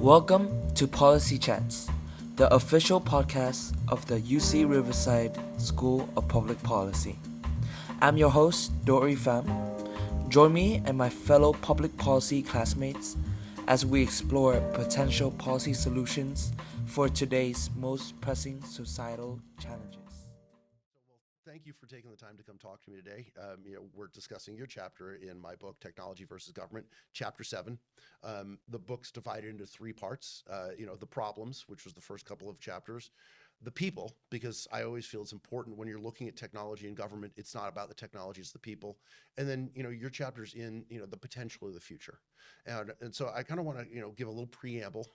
Welcome to Policy Chats, the official podcast of the UC Riverside School of Public Policy. I'm your host, Dory Pham. Join me and my fellow public policy classmates as we explore potential policy solutions for today's most pressing societal challenges. Thank you for taking the time to come talk to me today. We're discussing your chapter in my book, Technology versus Government, Chapter 7. The book's divided into three parts. The problems, which was the first couple of chapters. The people, because I always feel it's important when you're looking at technology and government, it's not about the technology, it's the people. And then, your chapter's in, the potential of the future. And so I kind of want to, give a little preamble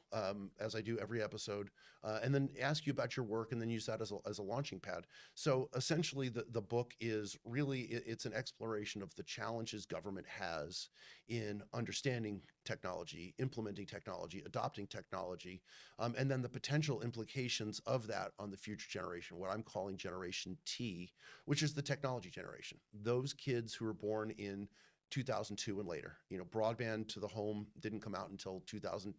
as I do every episode, and then ask you about your work and then use that as a launching pad. So essentially the book is really, it's an exploration of the challenges government has in understanding technology, implementing technology, adopting technology, and then the potential implications of that on the future generation, what I'm calling Generation T, which is the technology generation. Those kids who were born in 2002 and later. Broadband to the home didn't come out until 2000,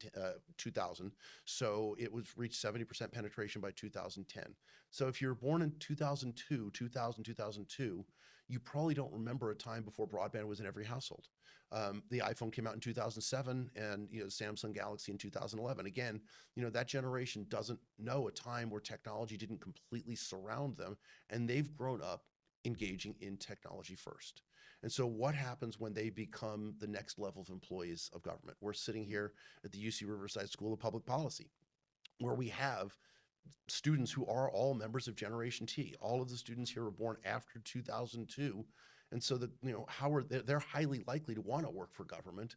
so it was reached 70% penetration by 2010. So if you're born in 2002, you probably don't remember a time before broadband was in every household. The iPhone came out in 2007 and Samsung Galaxy in 2011. Again, that generation doesn't know a time where technology didn't completely surround them, and they've grown up engaging in technology first. And so what happens when they become the next level of employees of government? We're sitting here at the UC Riverside School of Public Policy, where we have students who are all members of Generation T. All of the students here were born after 2002. And so they're highly likely to want to work for government,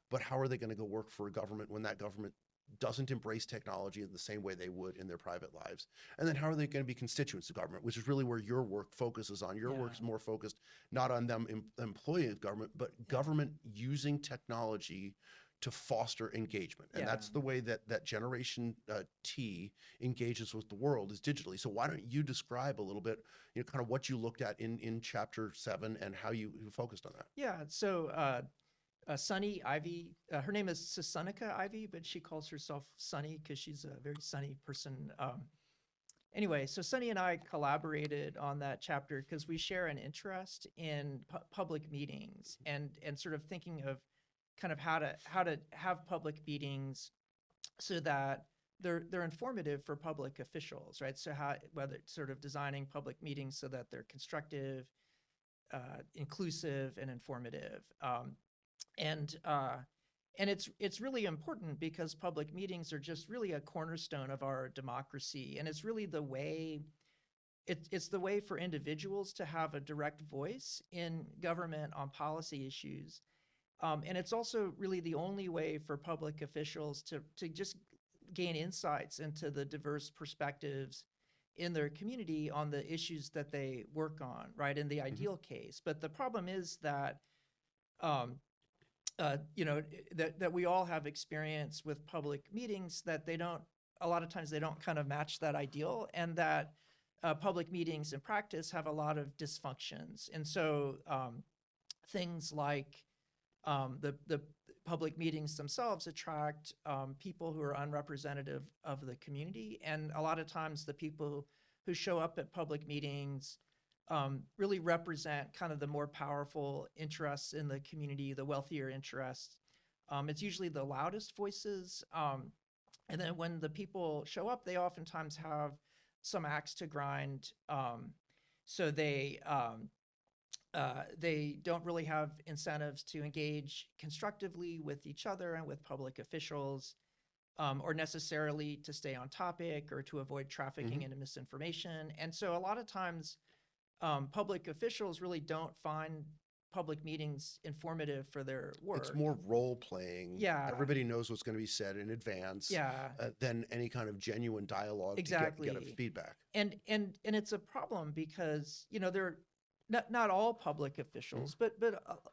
but how are they going to go work for a government when that government doesn't embrace technology in the same way they would in their private lives? And then how are they going to be constituents of government, which is really where your work focuses on. Your work is more focused not on them employing government, but government using technology to foster engagement. And that's the way that Generation T engages with the world, is digitally. So why don't you describe a little bit, kind of what you looked at in Chapter 7 and how you focused on that? Yeah, so Sunny Ivy, her name is Susunica Ivy, but she calls herself Sunny because she's a very sunny person. Anyway, so Sunny and I collaborated on that chapter because we share an interest in public meetings and sort of thinking of kind of how to have public meetings so that they're informative for public officials, right? So whether it's sort of designing public meetings so that they're constructive, inclusive, and informative. And it's really important because public meetings are just really a cornerstone of our democracy, and it's really the way it's the way for individuals to have a direct voice in government on policy issues. And it's also really the only way for public officials to just gain insights into the diverse perspectives in their community on the issues that they work on, right, in the ideal case. But the problem is that that we all have experience with public meetings that a lot of times they don't kind of match that ideal, and that public meetings in practice have a lot of dysfunctions. And so things like the public meetings themselves attract people who are unrepresentative of the community. And a lot of times the people who show up at public meetings really represent kind of the more powerful interests in the community, the wealthier interests. It's usually the loudest voices. And then when the people show up, they oftentimes have some axe to grind. So they don't really have incentives to engage constructively with each other and with public officials, or necessarily to stay on topic or to avoid trafficking into misinformation. And so a lot of times, public officials really don't find public meetings informative for their work. It's more role playing. Yeah. Everybody knows what's going to be said in advance. Yeah. Than any kind of genuine dialogue Exactly. to get a feedback. And it's a problem because they're not all public officials, but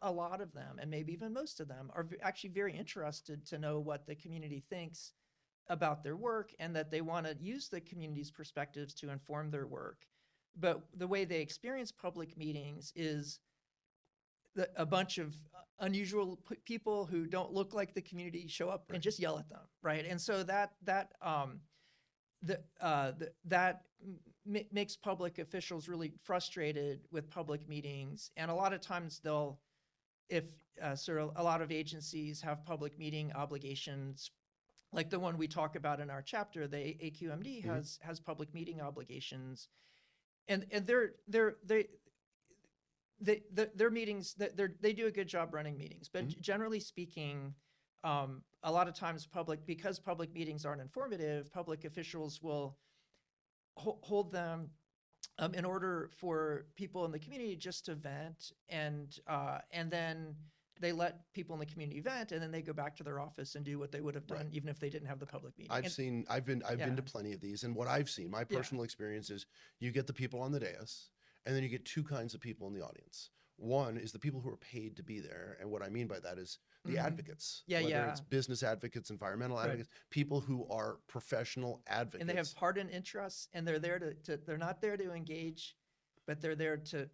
a lot of them, and maybe even most of them, are actually very interested to know what the community thinks about their work, and that they want to use the community's perspectives to inform their work. But the way they experience public meetings is a bunch of unusual people who don't look like the community show up and just yell at them, right? And so makes public officials really frustrated with public meetings. And a lot of times if sort of a lot of agencies have public meeting obligations, like the one we talk about in our chapter, the AQMD has public meeting obligations, and their meetings, they do a good job running meetings, but generally speaking, a lot of times because public meetings aren't informative, public officials will hold them in order for people in the community just to vent, and then they let people in the community vent, and then they go back to their office and do what they would have done even if they didn't have the public meeting. I've been to plenty of these, and what I've seen, my personal experience is, you get the people on the dais, and then you get two kinds of people in the audience. One is the people who are paid to be there, and what I mean by that is the advocates, whether it's business advocates, environmental advocates, people who are professional advocates. And they have hardened interests, and they're there they're not there to engage, but they're there to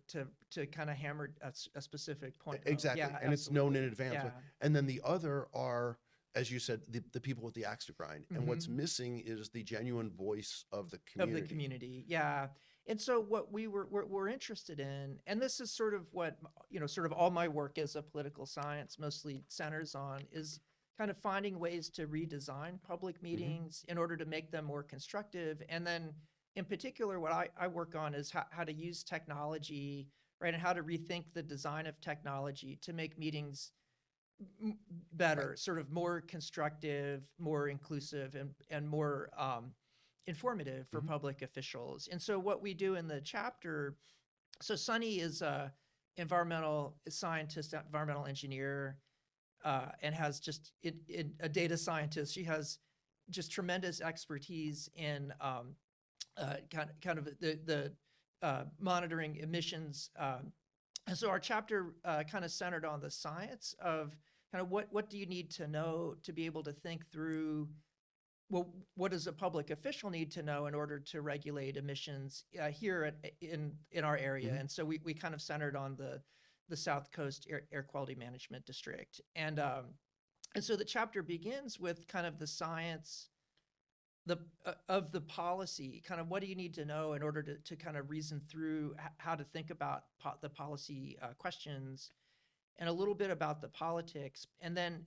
kind of hammer a specific point. Exactly, and absolutely. it's known in advance. Yeah. And then the other are, as you said, the people with the axe to grind. And what's missing is the genuine voice of the community. Of the community, yeah. And so what we're interested in, and this is sort of what, sort of all my work as a political science mostly centers on, is kind of finding ways to redesign public meetings in order to make them more constructive. And then in particular, what I work on is how to use technology, right, and how to rethink the design of technology to make meetings better, sort of more constructive, more inclusive, and more informative for public officials. And so what we do in the chapter, so Sunny is a environmental scientist, environmental engineer, and has just a data scientist. She has just tremendous expertise in kind of the monitoring emissions. And so our chapter kind of centered on the science of kind of what do you need to know to be able to think through, well, what does a public official need to know in order to regulate emissions here in our area? And so we kind of centered on the South Coast Air Quality Management District. And so the chapter begins with kind of the science of the policy, kind of what do you need to know in order to kind of reason through how to think about the policy questions, and a little bit about the politics. And then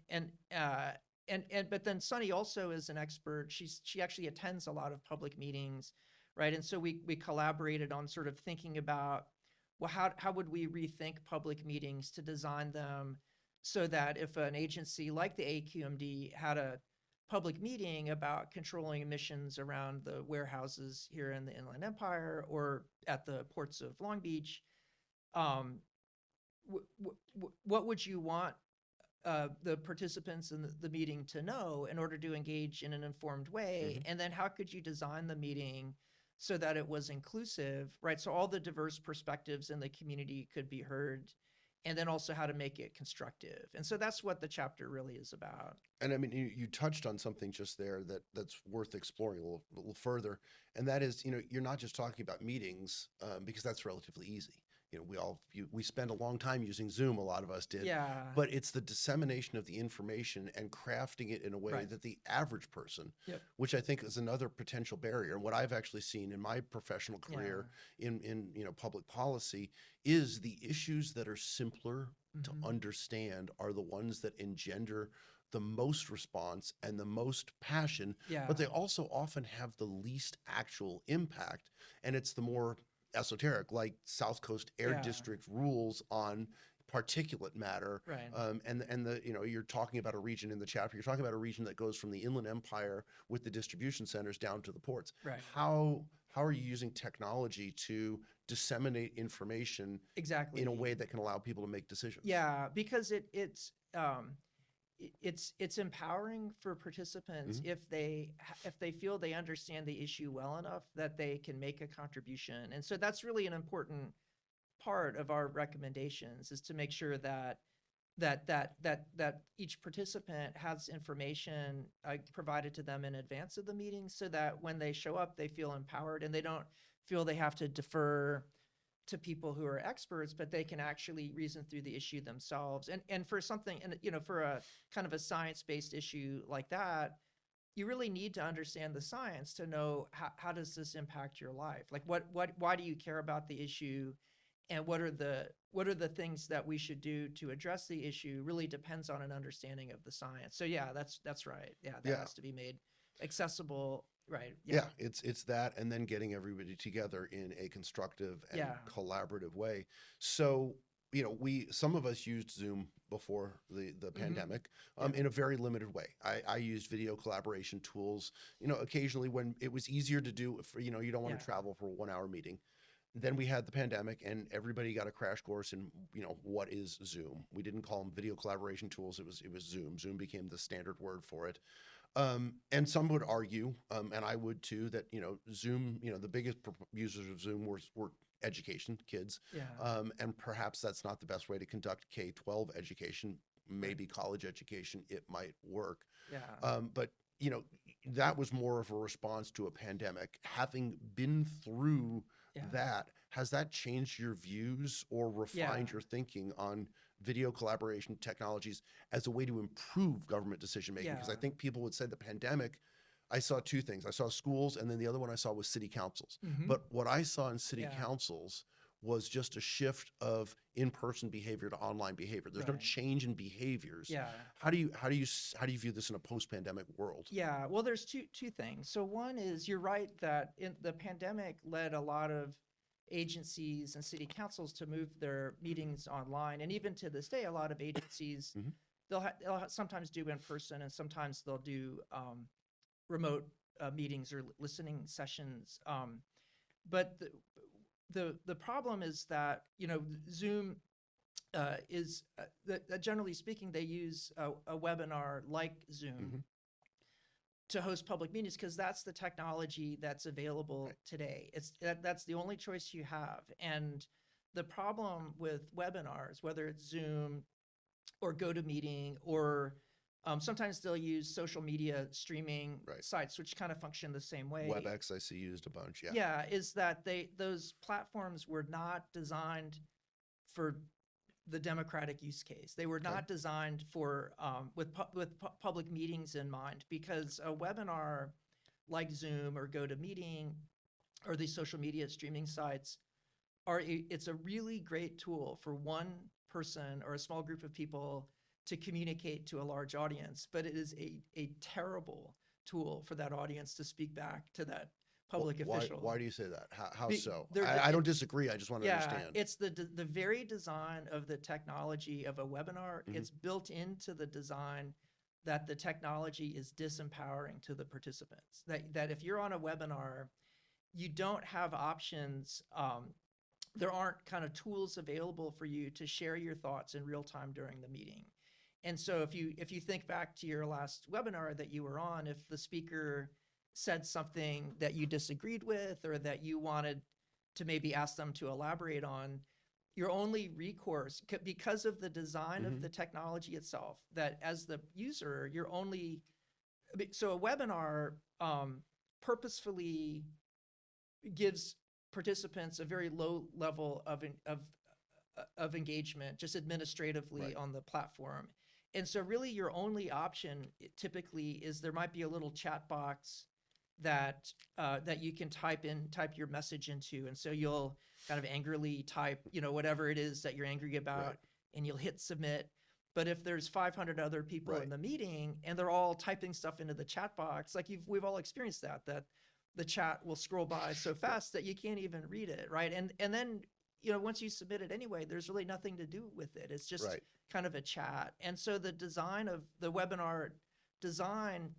but then Sunny also is an expert. She actually attends a lot of public meetings, right? And so we collaborated on sort of thinking about, well, how would we rethink public meetings to design them so that if an agency like the AQMD had a public meeting about controlling emissions around the warehouses here in the Inland Empire or at the ports of Long Beach, what would you want the participants in the meeting to know in order to engage in an informed way? And then how could you design the meeting so that it was inclusive, right? So all the diverse perspectives in the community could be heard, and then also how to make it constructive. And so that's what the chapter really is about. And I mean, you touched on something just there that's worth exploring a little further. And that is, you're not just talking about meetings, because that's relatively easy. We spend a long time using Zoom, a lot of us did. Yeah. But it's the dissemination of the information and crafting it in a way that the average person, which I think is another potential barrier. And what I've actually seen in my professional career in public policy is the issues that are simpler to understand are the ones that engender the most response and the most passion, but they also often have the least actual impact. And it's the more esoteric, like South Coast Air District rules on particulate matter. Right. And you're talking about a region in the chapter, you're talking about a region that goes from the Inland Empire with the distribution centers down to the ports. Right. How are you using technology to disseminate information in a way that can allow people to make decisions? Yeah, because it's empowering for participants if they feel they understand the issue well enough that they can make a contribution. And so that's really an important part of our recommendations, is to make sure that each participant has information provided to them in advance of the meeting, so that when they show up, they feel empowered and they don't feel they have to defer to people who are experts, but they can actually reason through the issue themselves. And for something, and for a kind of a science-based issue like that, you really need to understand the science to know how does this impact your life? Like why do you care about the issue? And what are the things that we should do to address the issue really depends on an understanding of the science. So yeah, that's right. Yeah, that has to be made accessible. Right. Yeah, it's that, and then getting everybody together in a constructive and collaborative way. So, some of us used Zoom before the pandemic in a very limited way. I used video collaboration tools, occasionally when it was easier to do for, you don't want to travel for a 1-hour meeting. Then we had the pandemic and everybody got a crash course in, what is Zoom. We didn't call them video collaboration tools. It was Zoom. Zoom became the standard word for it. And some would argue, and I would too, that, Zoom, the biggest users of Zoom were education, kids. And perhaps that's not the best way to conduct K-12 education, maybe college education, it might work. But, that was more of a response to a pandemic. Having been through that, has that changed your views or refined your thinking on video collaboration technologies as a way to improve government decision making? Because I think people would say the pandemic, I saw two things. I saw schools, and then the other one I saw was city councils. But what I saw in city councils was just a shift of in-person behavior to online behavior. There's no change in behaviors. How do you view this in a post-pandemic world? Well, there's two things. So one is, you're right that the pandemic led a lot of agencies and city councils to move their meetings online, and even to this day, a lot of agencies they'll sometimes do in person, and sometimes they'll do remote meetings or listening sessions. But the problem is that Zoom is generally speaking, they use a webinar like Zoom to host public meetings, because that's the technology that's available today. That's the only choice you have. And the problem with webinars, whether it's Zoom or GoToMeeting, or sometimes they'll use social media streaming sites, which kind of function the same way. WebEx, I see used a bunch. Is that those platforms were not designed for the democratic use case. They were not designed for with public meetings in mind, because a webinar like Zoom or GoToMeeting or these social media streaming sites it's a really great tool for one person or a small group of people to communicate to a large audience, but it is a terrible tool for that audience to speak back to that public official. Why do you say that? How so? I don't disagree. I just want to understand. It's the very design of the technology of a webinar. It's built into the design that the technology is disempowering to the participants. That if you're on a webinar, you don't have options. There aren't kind of tools available for you to share your thoughts in real time during the meeting. And so if you think back to your last webinar that you were on, if the speaker said something that you disagreed with, or that you wanted to maybe ask them to elaborate on, your only recourse, because of the design of the technology itself, that as the user, so a webinar purposefully gives participants a very low level of engagement, just administratively on the platform. And so really your only option typically is there might be a little chat box that you can type your message into. And so you'll kind of angrily type, whatever it is that you're angry about, and you'll hit submit. But if there's 500 other people in the meeting and they're all typing stuff into the chat box, like we've all experienced that the chat will scroll by so fast that you can't even read it, right? And then, once you submit it anyway, there's really nothing to do with it. It's just kind of a chat. And so the design of the webinar design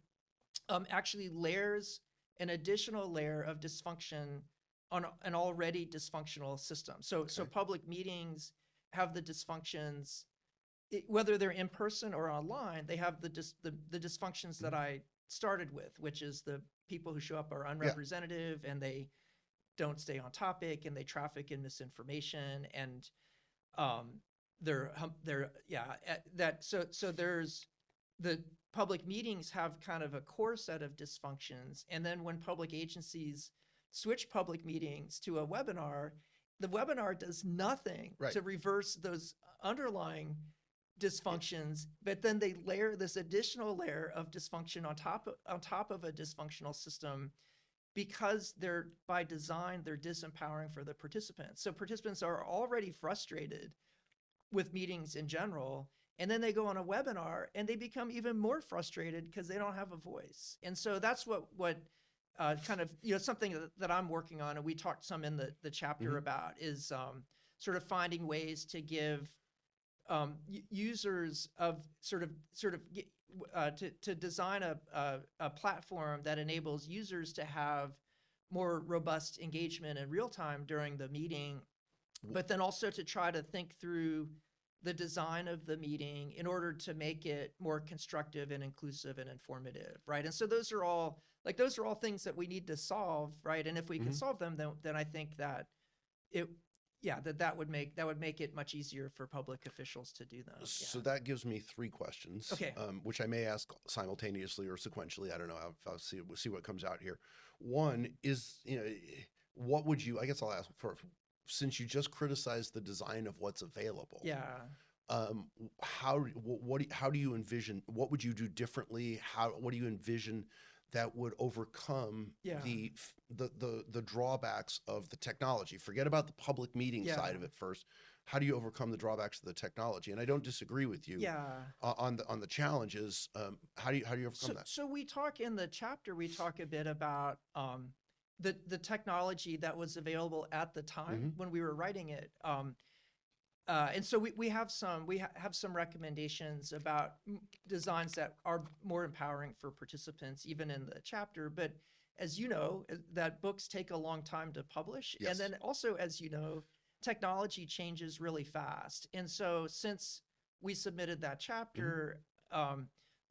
actually layers an additional layer of dysfunction on an already dysfunctional system. So public meetings have the dysfunctions, whether they're in person or online, they have the dysfunctions that I started with, which is the people who show up are unrepresentative and they don't stay on topic and they traffic in misinformation, and so there's the public meetings have kind of a core set of dysfunctions, and then when public agencies switch public meetings to a webinar, the webinar does nothing Right. to reverse those underlying dysfunctions, but then they layer this additional layer of dysfunction on top of a dysfunctional system, because they're, by design, they're disempowering for the participants. So participants are already frustrated with meetings in general, and then they go on a webinar and they become even more frustrated because they don't have a voice. And so that's what kind of, something that I'm working on, and we talked some in the chapter about, is sort of finding ways to give users of to design a platform that enables users to have more robust engagement in real time during the meeting, but then also to try to think through the design of the meeting in order to make it more constructive and inclusive and informative, right? And so those are all things that we need to solve, right? And if we can solve them, then I think that that would make it much easier for public officials to do them. So that gives me 3 questions, Okay. Which I may ask simultaneously or sequentially. I don't know. I'll see what comes out here. One is, what would you? I guess I'll ask for, since you just criticized the design of what's available. Yeah. How do you envision? What would you do differently? What do you envision that would overcome the drawbacks of the technology? Forget about the public meeting side of it first. How do you overcome the drawbacks of the technology? And I don't disagree with you on the challenges. How do you overcome that? So we talk in the chapter, we talk a bit about the technology that was available at the time when we were writing it. And so we have some recommendations about designs that are more empowering for participants, even in the chapter. But as you know, that books take a long time to publish. Yes. And then also, as you know, technology changes really fast. And so since we submitted that chapter,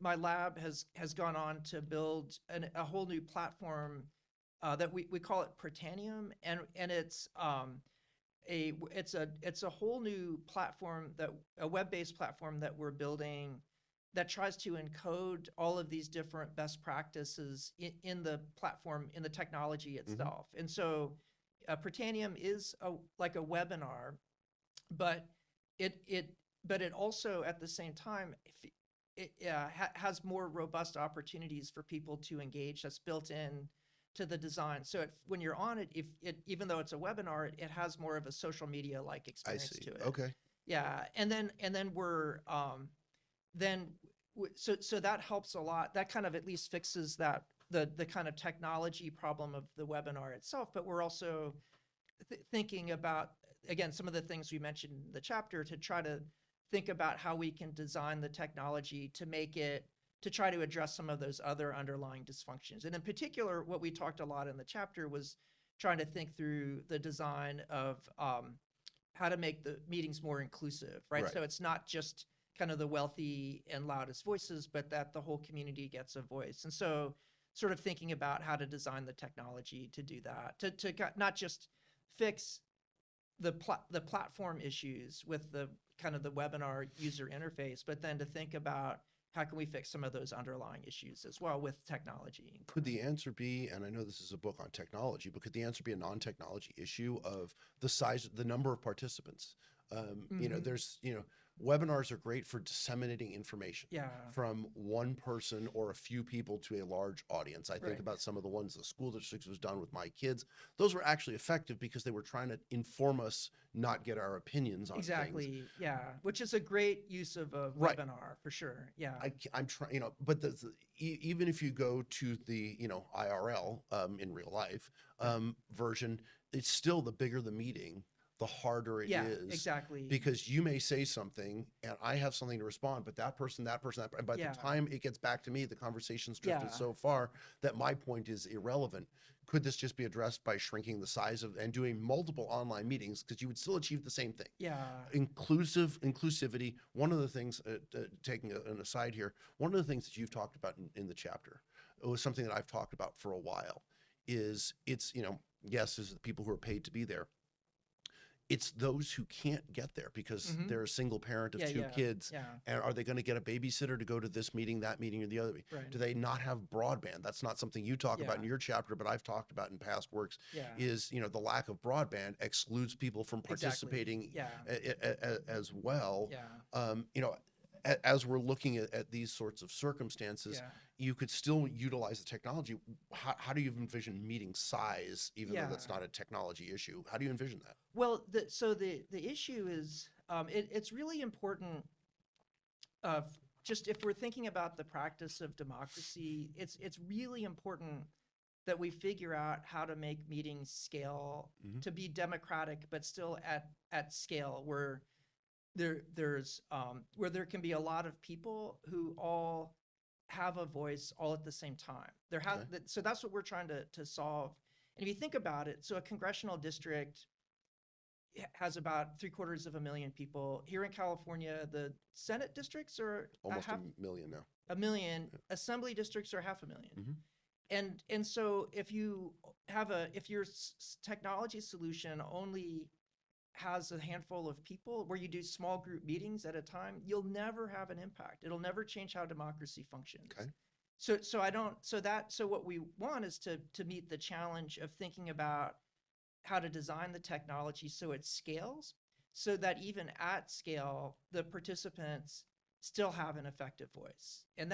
my lab has gone on to build a whole new platform that we call it Protanium, and it's a whole new platform, a web-based platform that we're building that tries to encode all of these different best practices in the platform, in the technology itself. And so Protanium is like a webinar, but it also, at the same time, has more robust opportunities for people to engage. That's built in to the design. So when you're on it, even though it's a webinar, it has more of a social media like experience to it. Okay. Yeah, and then we're so that helps a lot. That kind of at least fixes that the kind of technology problem of the webinar itself. But we're also thinking about, again, some of the things we mentioned in the chapter, to try to think about how we can design the technology to try to address some of those other underlying dysfunctions. And in particular, what we talked a lot in the chapter was trying to think through the design of how to make the meetings more inclusive, right? So it's not just kind of the wealthy and loudest voices, but that the whole community gets a voice. And so sort of thinking about how to design the technology to do that, to not just fix the platform issues with the kind of the webinar user interface, but then to think about how can we fix some of those underlying issues as well with technology. Could the answer be, and I know this is a book on technology, but could the answer be a non-technology issue of the number of participants? There's, webinars are great for disseminating information from one person or a few people to a large audience. I think about some of the ones the school districts was done with my kids. Those were actually effective because they were trying to inform us, not get our opinions on things. Yeah, which is a great use of a webinar for sure. Yeah, I'm trying, but even if you go to the IRL in real life version, it's still, the bigger the meeting, the harder it is. Exactly. Because you may say something and I have something to respond, but that person, and by the time it gets back to me, the conversation's drifted so far that my point is irrelevant. Could this just be addressed by shrinking the size of and doing multiple online meetings, because you would still achieve the same thing? Inclusivity. One of the things, taking an aside here, one of the things that you've talked about in the chapter, it was something that I've talked about for a while, is it's, yes, there's the people who are paid to be there. it's those who can't get there because Mhm. they're a single parent of Yeah, two yeah, kids. yeah. And are they going to get a babysitter to go to this meeting, that meeting, or the other meeting? Right. Do they not have broadband? That's not something you talk about in Yeah. your chapter, but I've talked about in past works. Yeah. Is, the lack of broadband excludes people from Exactly. participating Yeah. as well. Yeah. As we're looking at these sorts of circumstances, Yeah. you could still utilize the technology. How do you envision meeting size, even though that's Yeah. not a technology issue? How do you envision that? Well, the issue is it's really important. Just if we're thinking about the practice of democracy, it's really important that we figure out how to make meetings scale Mhm. to be democratic, but still at scale where there's where there can be a lot of people who all have a voice all at the same time. Okay. So that's what we're trying to solve. And if you think about it, so a congressional district has about 750,000 people. Here in California, the Senate districts are Almost a million now. a million. Yeah. Assembly districts are 500,000. Mhm. And so if your technology solution only has a handful of people where you do small group meetings at a time, you'll never have an impact. It'll never change how democracy functions. Okay. So what we want is to meet the challenge of thinking about how to design the technology so it scales, so that even at scale, the participants still have an effective voice. And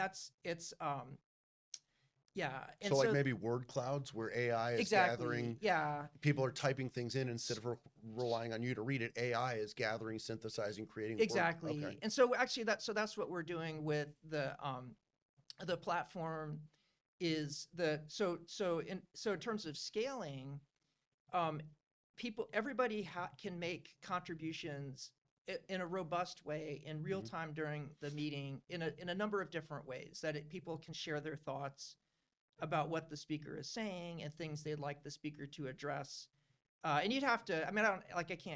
yeah. And So like maybe word clouds where AI is exactly, gathering, yeah. people are typing things in instead of relying on you to read it. AI is gathering, synthesizing, creating. Exactly. Okay. And so actually that's what we're doing with the platform is in terms of scaling, everybody can make contributions in a robust way in real time during the meeting in a number of different ways people can share their thoughts about what the speaker is saying and things they'd like the speaker to address. And you'd have to,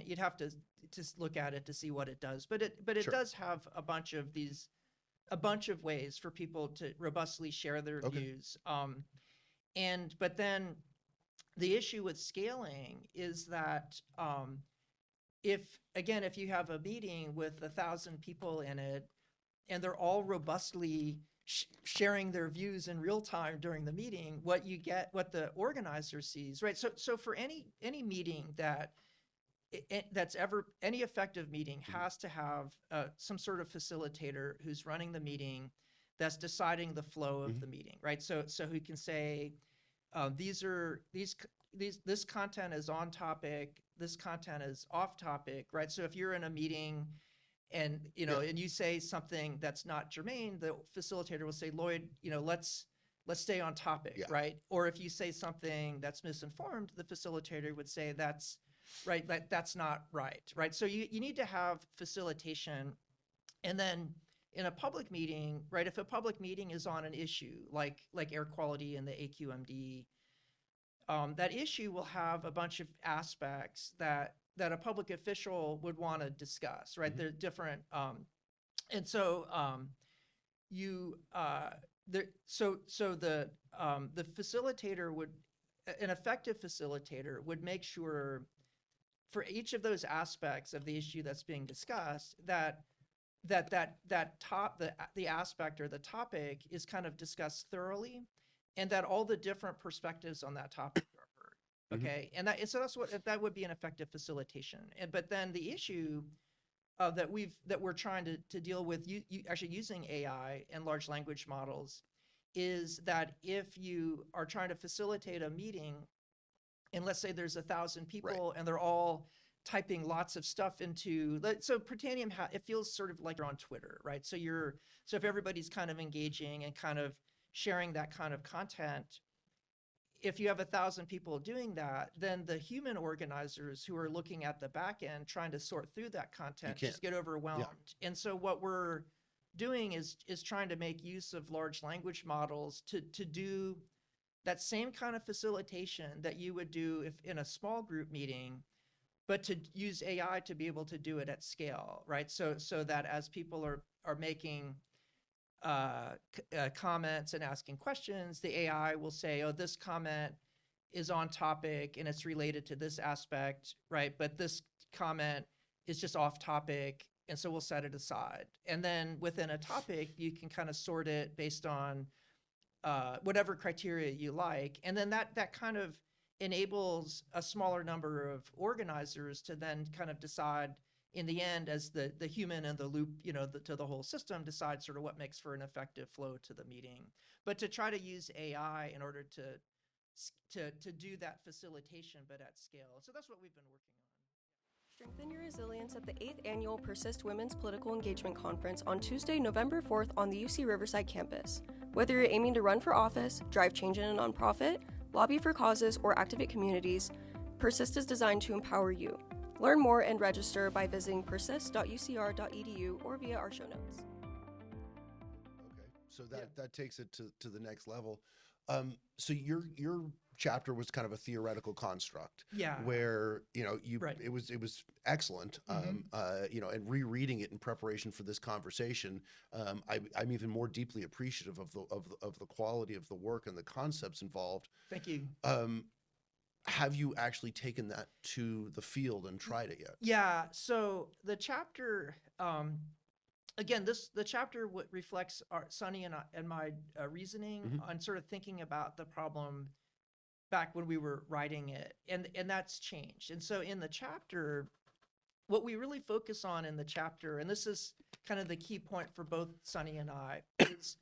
you'd have to just look at it to see what it does, but it Sure. does have a bunch of ways for people to robustly share their Okay. views. But then the issue with scaling is that if you have a meeting with 1,000 people in it and they're all robustly sharing their views in real time during the meeting, what the organizer sees, right? So for any meeting that's ever any effective meeting has to have some sort of facilitator who's running the meeting that's deciding the flow of the meeting, right? So who can say this content is on topic, this content is off topic, right? So if you're in a meeting and and you say something that's not germane, the facilitator will say, Lloyd, let's stay on topic, Yeah. right? Or if you say something that's misinformed, the facilitator would say that's right, that's not right? So you need to have facilitation. And then in a public meeting, right, if a public meeting is on an issue like air quality and the AQMD, that issue will have a bunch of aspects that a public official would want to discuss, right? They're different, and so the facilitator an effective facilitator would make sure for each of those aspects of the issue that's being discussed the aspect or the topic is kind of discussed thoroughly, and that all the different perspectives on that topic are heard. Okay, so that would be an effective facilitation. But then the issue that we're trying to deal with, actually using AI and large language models, is that if you are trying to facilitate a meeting, and let's say there's 1,000 people, right, and they're all typing lots of stuff into, so Protanium, it feels sort of like you're on Twitter, right? So if everybody's kind of engaging and kind of sharing that kind of content, if you have 1,000 people doing that, then the human organizers who are looking at the back end trying to sort through that content just get overwhelmed. Yeah. And so what we're doing is trying to make use of large language models to do that same kind of facilitation that you would do if in a small group meeting, but to use AI to be able to do it at scale, right? So that as people are making comments and asking questions, the AI will say, oh, this comment is on topic and it's related to this aspect, right? But this comment is just off topic, and so we'll set it aside. And then within a topic, you can kind of sort it based on whatever criteria you like. And then that kind of enables a smaller number of organizers to then kind of decide in the end, as the human in the loop, to the whole system, decide sort of what makes for an effective flow to the meeting. But to try to use AI in order to do that facilitation, but at scale. So that's what we've been working on. Strengthen your resilience at the 8th Annual Persist Women's Political Engagement Conference on Tuesday, November 4th on the UC Riverside campus. Whether you're aiming to run for office, drive change in a nonprofit, lobby for causes, or activate communities, Persist is designed to empower you. Learn more and register by visiting persist.ucr.edu or via our show notes. Okay, so that takes it to the next level. So your chapter was kind of a theoretical construct, where Right. it was excellent, and rereading it in preparation for this conversation, I'm even more deeply appreciative of the quality of the work and the concepts involved. Thank you. Have you actually taken that to the field and tried it yet? Yeah. So the chapter, again, the chapter reflects Sunny and my reasoning on sort of thinking about the problem back when we were writing it, and that's changed. And so in the chapter, what we really focus on in the chapter, and this is kind of the key point for both Sunny and I, is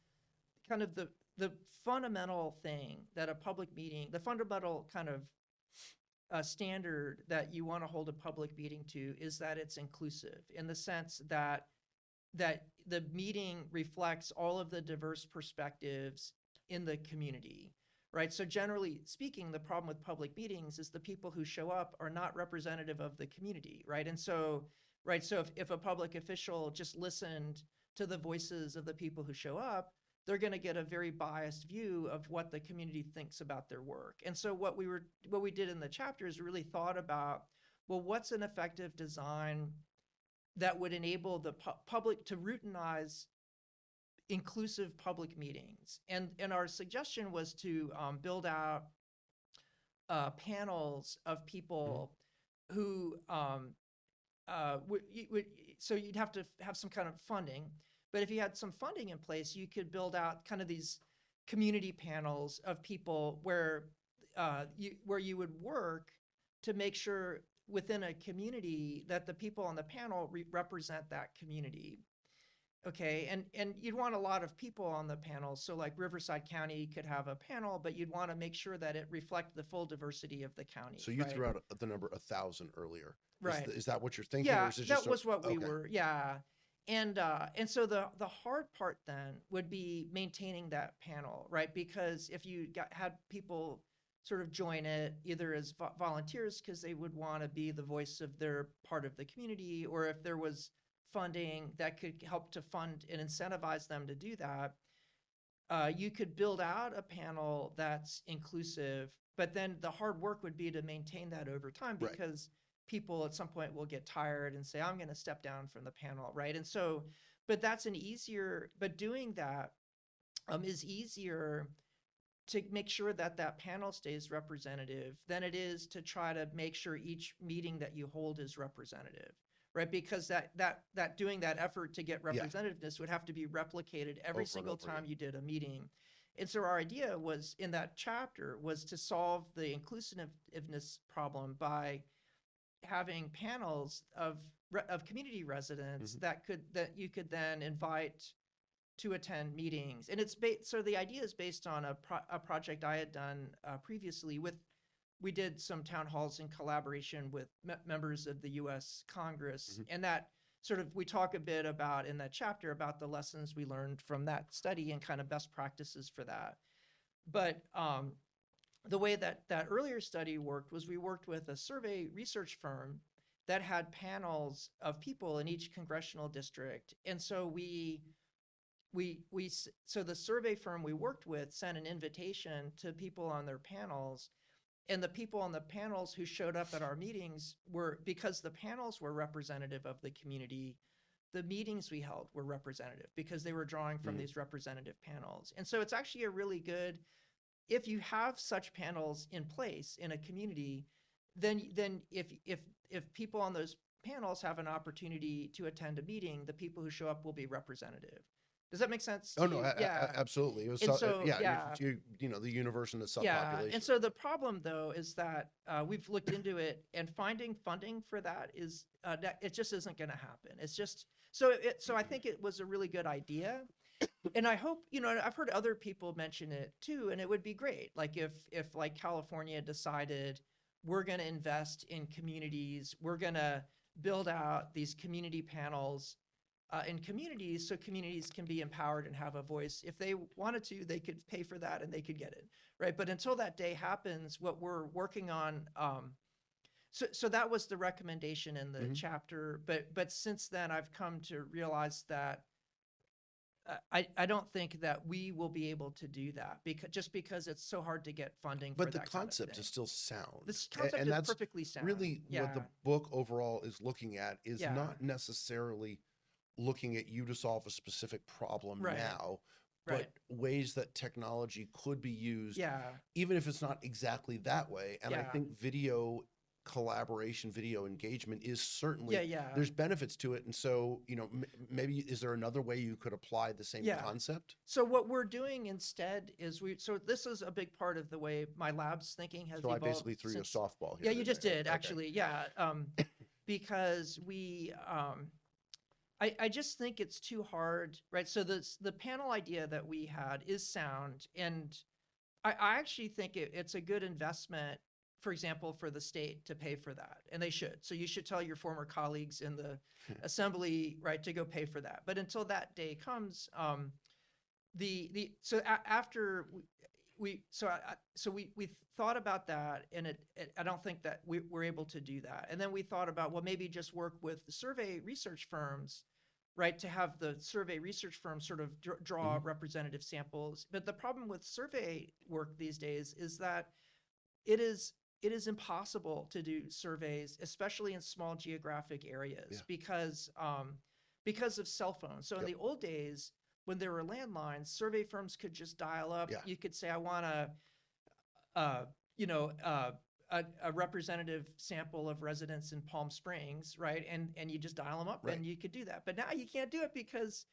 kind of the fundamental thing that a public meeting, the fundamental kind of standard that you want to hold a public meeting to is that it's inclusive, in the sense that the meeting reflects all of the diverse perspectives in the community, right? So generally speaking, the problem with public meetings is the people who show up are not representative of the community, right? And so, if a public official just listened to the voices of the people who show up, they're going to get a very biased view of what the community thinks about their work. And so what we did in the chapter is really thought about, well, what's an effective design that would enable the public to routinize inclusive public meetings? And our suggestion was to build out panels of people who, so you'd have to have some kind of funding. But if you had some funding in place, you could build out kind of these community panels of people where you would work to make sure within a community that the people on the panel represent that community. Okay, and you'd want a lot of people on the panel. So like Riverside County could have a panel, but you'd want to make sure that it reflected the full diversity of the county. So you threw out the number 1,000 earlier. Right. Is that what you're thinking? Yeah, or is it that just was what we okay. were. Yeah. And so the hard part then would be maintaining that panel, right? Because if you had people sort of join it either as volunteers because they would want to be the voice of their part of the community, or if there was funding that could help to fund and incentivize them to do that, you could build out a panel that's inclusive, but then the hard work would be to maintain that over time, because people at some point will get tired and say, I'm going to step down from the panel, right? And so, but doing that is easier to make sure that panel stays representative than it is to try to make sure each meeting that you hold is representative, right? Because that doing that effort to get representativeness would have to be replicated every single time you did a meeting. And so our idea was in that chapter was to solve the inclusiveness problem by having panels of community residents that you could then invite to attend meetings. And it's so the idea is based on a project I had done previously we did some town halls in collaboration with members of the U.S. Congress, and that sort of, we talk a bit about in that chapter about the lessons we learned from that study and kind of best practices for that. But the way that earlier study worked was we worked with a survey research firm that had panels of people in each congressional district. And so so the survey firm we worked with sent an invitation to people on their panels, and the people on the panels who showed up at our meetings because the panels were representative of the community, the meetings we held were representative because they were drawing from these representative panels. And so it's actually a really good, if you have such panels in place in a community, then if people on those panels have an opportunity to attend a meeting, the people who show up will be representative. Does that make sense to Oh, no, you? absolutely. It was, And so, the universe and the yeah. subpopulation. And so the problem though is that we've looked into it, and finding funding for that is that it just isn't going to happen. It's just so I think it was a really good idea. And I hope, I've heard other people mention it too, and it would be great. Like if like California decided we're going to invest in communities, we're going to build out these community panels in communities so communities can be empowered and have a voice. If they wanted to, they could pay for that and they could get it, right? But until that day happens, what we're working on, so that was the recommendation in the chapter. But since then, I've come to realize that I don't think that we will be able to do that because it's so hard to get funding. But for the that kind of concept thing. is still sound. This concept and is that's perfectly sound. really what the book overall is looking at is Yeah. not necessarily looking at you to solve a specific problem Right. now, but Right. ways that technology could be used, Yeah. even if it's not exactly that way. And I Yeah. think video collaboration, video engagement is certainly, Yeah. there's benefits to it. And so, maybe is there another way you could apply the same Yeah. concept? So what we're doing instead is so this is a big part of the way my lab's thinking has So I evolved. basically threw you a since- softball here. Yeah, you didn't just I? did Okay. actually. Yeah. Because we, I just think it's too hard, right? So the panel idea that we had is sound, and I actually think it's a good investment, for example, for the state to pay for that, and they should. So you should tell your former colleagues in the assembly, right, to go pay for that. But until that day comes, after we thought about that, and I don't think that we're able to do that. And then we thought about, well, maybe just work with the survey research firms, right, to have the survey research firms sort of draw representative samples. But the problem with survey work these days is that it is impossible to do surveys, especially in small geographic areas, because of cell phones. So in the old days, when there were landlines, survey firms could just dial up. Yeah. You could say, I want a representative sample of residents in Palm Springs, right? And you just dial them up, Right. and you could do that. But now you can't do it because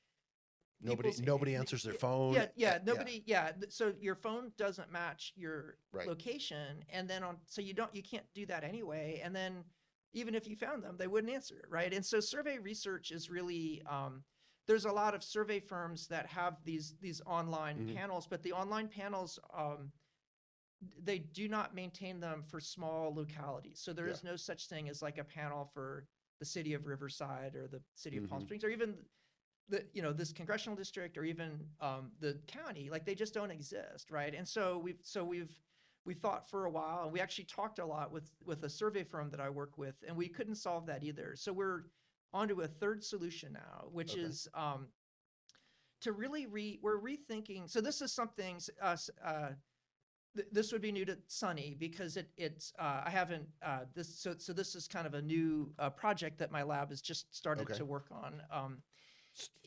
Nobody answers their phone. Nobody. Yeah. So your phone doesn't match your Right. location, and then you can't do that anyway. And then even if you found them, they wouldn't answer it, right? And so survey research is really there's a lot of survey firms that have these online panels, but the online panels they do not maintain them for small localities. So there is no such thing as like a panel for the city of Riverside or the city of Palm Springs, or even this congressional district, or even the county. Like, they just don't exist, right? And so we thought for a while, and we actually talked a lot with a survey firm that I work with, and we couldn't solve that either. So we're onto a third solution now, which is to really we're rethinking. So this is something this would be new to Sunny, because it's I haven't this so this is kind of a new project that my lab has just started to work on.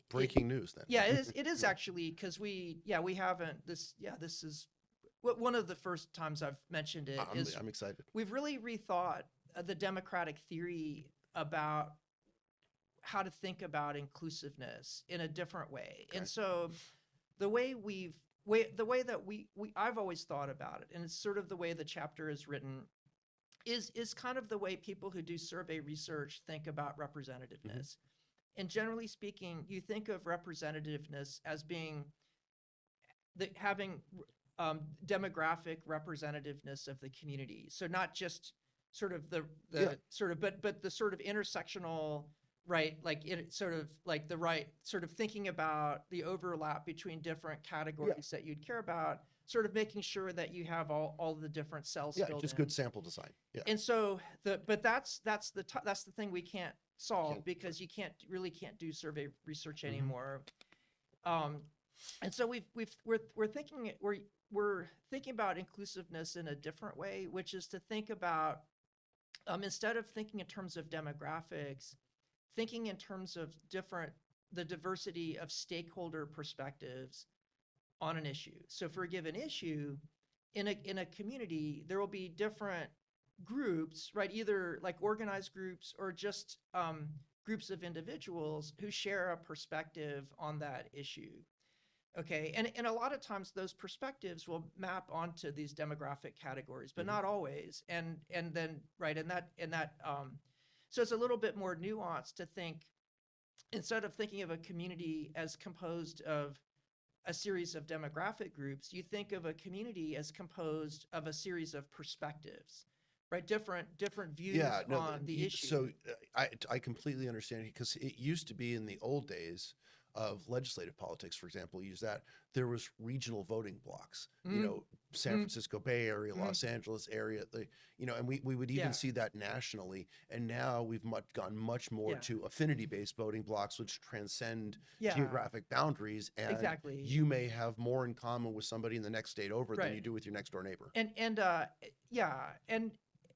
Breaking news then. Yeah, it is actually, because we haven't this is one of the first times I've mentioned it. I'm excited. We've really rethought the democratic theory about how to think about inclusiveness in a different way. Okay. And so the way that I've always thought about it, and it's sort of the way the chapter is written, is kind of the way people who do survey research think about representativeness. And generally speaking, you think of representativeness as being having demographic representativeness of the community. So not just sort of but the sort of intersectional, right? Like it sort of like the right sort of thinking about the overlap between different categories that you'd care about, sort of making sure that you have all the different cells filled just in. good sample design. Yeah. And so that's the thing we can't solve, because you can't do survey research anymore. And so we're thinking about inclusiveness in a different way, which is to think about instead of thinking in terms of demographics, thinking in terms of the diversity of stakeholder perspectives on an issue. So for a given issue in a community, there will be different groups, right? Either like organized groups or just groups of individuals who share a perspective on that issue. Okay, and a lot of times those perspectives will map onto these demographic categories, but not always. And then right, and that so it's a little bit more nuanced to think, instead of thinking of a community as composed of a series of demographic groups, you think of a community as composed of a series of perspectives, right? Different views on the issue. So I completely understand, because it used to be in the old days of legislative politics, for example, use that, there was regional voting blocks, San Francisco Bay Area, Los Angeles area, and we would even see that nationally. And now we've gone much more to affinity-based voting blocks, which transcend geographic boundaries. And you may have more in common with somebody in the next state over than you do with your next door neighbor. And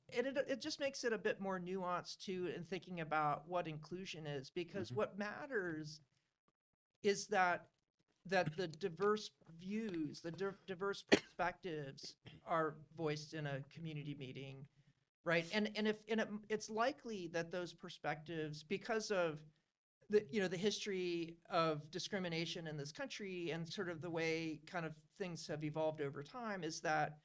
it just makes it a bit more nuanced too in thinking about what inclusion is, because what matters is that the diverse views, the diverse perspectives are voiced in a community meeting, right? It's likely that those perspectives, because of the history of discrimination in this country and sort of the way kind of things have evolved over time, is that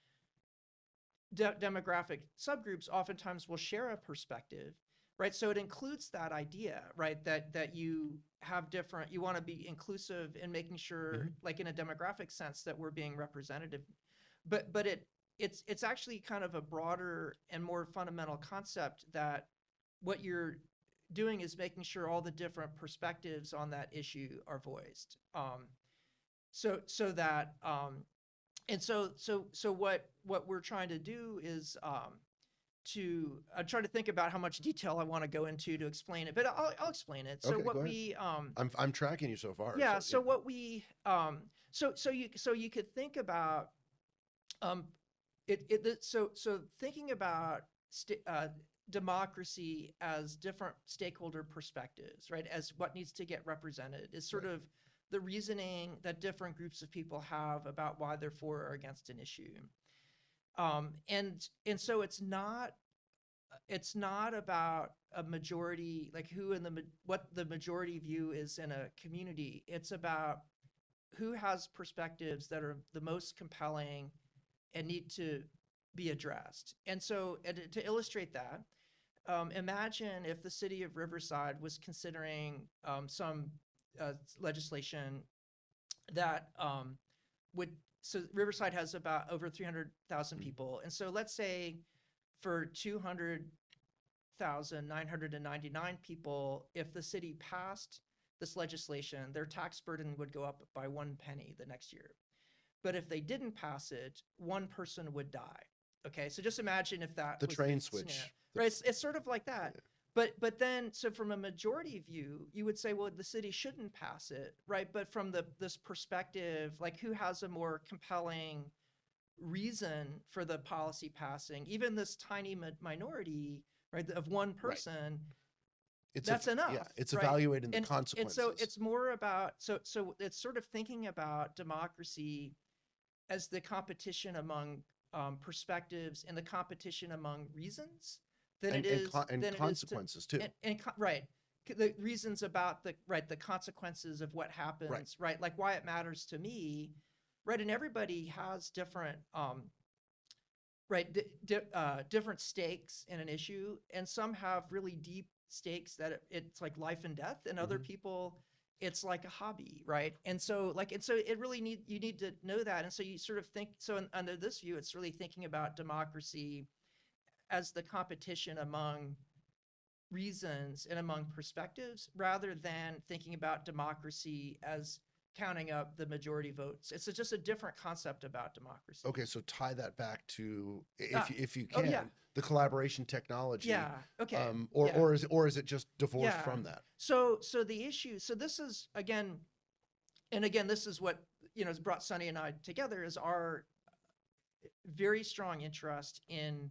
demographic subgroups oftentimes will share a perspective, right? So it includes that idea, right? That you have you want to be inclusive in making sure, like in a demographic sense, that we're being representative. But it's actually kind of a broader and more fundamental concept, that what you're doing is making sure all the different perspectives on that issue are voiced. So what we're trying to do is I'm trying to think about how much detail I want to go into to explain it, but I'll explain it. So Okay, I'm tracking you so far. Yeah. So what we so you could think about thinking about democracy as different stakeholder perspectives, right? As what needs to get represented is sort of the reasoning that different groups of people have about why they're for or against an issue. And so it's not about a majority, like what the majority view is in a community. It's about who has perspectives that are the most compelling and need to be addressed. And so to illustrate that, imagine if the city of Riverside was considering some legislation that so Riverside has about over 300,000 people. And so let's say for 200,999 people, if the city passed this legislation, their tax burden would go up by 1 penny the next year. But if they didn't pass it, one person would die. Okay, so just imagine if that the was train the switch. scenario. Right, it's sort of like that. Yeah. But then, so from a majority view, you would say, well, the city shouldn't pass it, right? But from this perspective, like who has a more compelling reason for the policy passing, even this tiny minority, right, of one person, that's enough. Yeah, it's right? evaluating the consequences. And so it's more about, so it's sort of thinking about democracy as the competition among perspectives and the competition among reasons. And consequences too. Right. The reasons about the consequences of what happens, right? Like why it matters to me, right? And everybody has different, different stakes in an issue, and some have really deep stakes that it's like life and death, and other people, it's like a hobby, right? And so it really you need to know that, and so you sort of think, so under this view, it's really thinking about democracy as the competition among reasons and among perspectives, rather than thinking about democracy as counting up the majority votes. It's just a different concept about democracy. Okay, so tie that back to, if you can, the collaboration technology. Yeah. Okay. Or is it just divorced from that? So the issue. So this is again, this is what has brought Sunny and I together, is our very strong interest in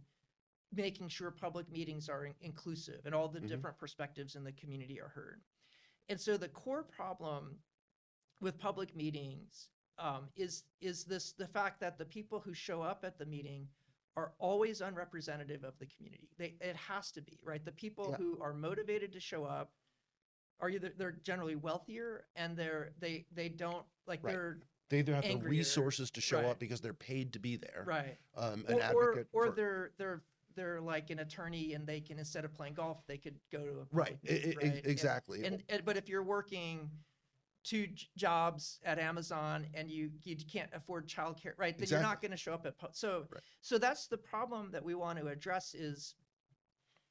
making sure public meetings are inclusive and all the different perspectives in the community are heard. And so the core problem with public meetings is the fact that the people who show up at the meeting are always unrepresentative of the community. It has to be, right? The people Yeah. who are motivated to show up are either they're generally wealthier and they don't like Right. they're They either have the angrier. resources to show Right. up because they're paid to be there. right. An Or advocate for, they're like an attorney and they can, instead of playing golf, they could go to a right. public meeting, right? Exactly. And but if you're working two jobs at Amazon and you can't afford childcare, right? Then you're not Exactly. going to show up at Right. so that's the problem that we want to address is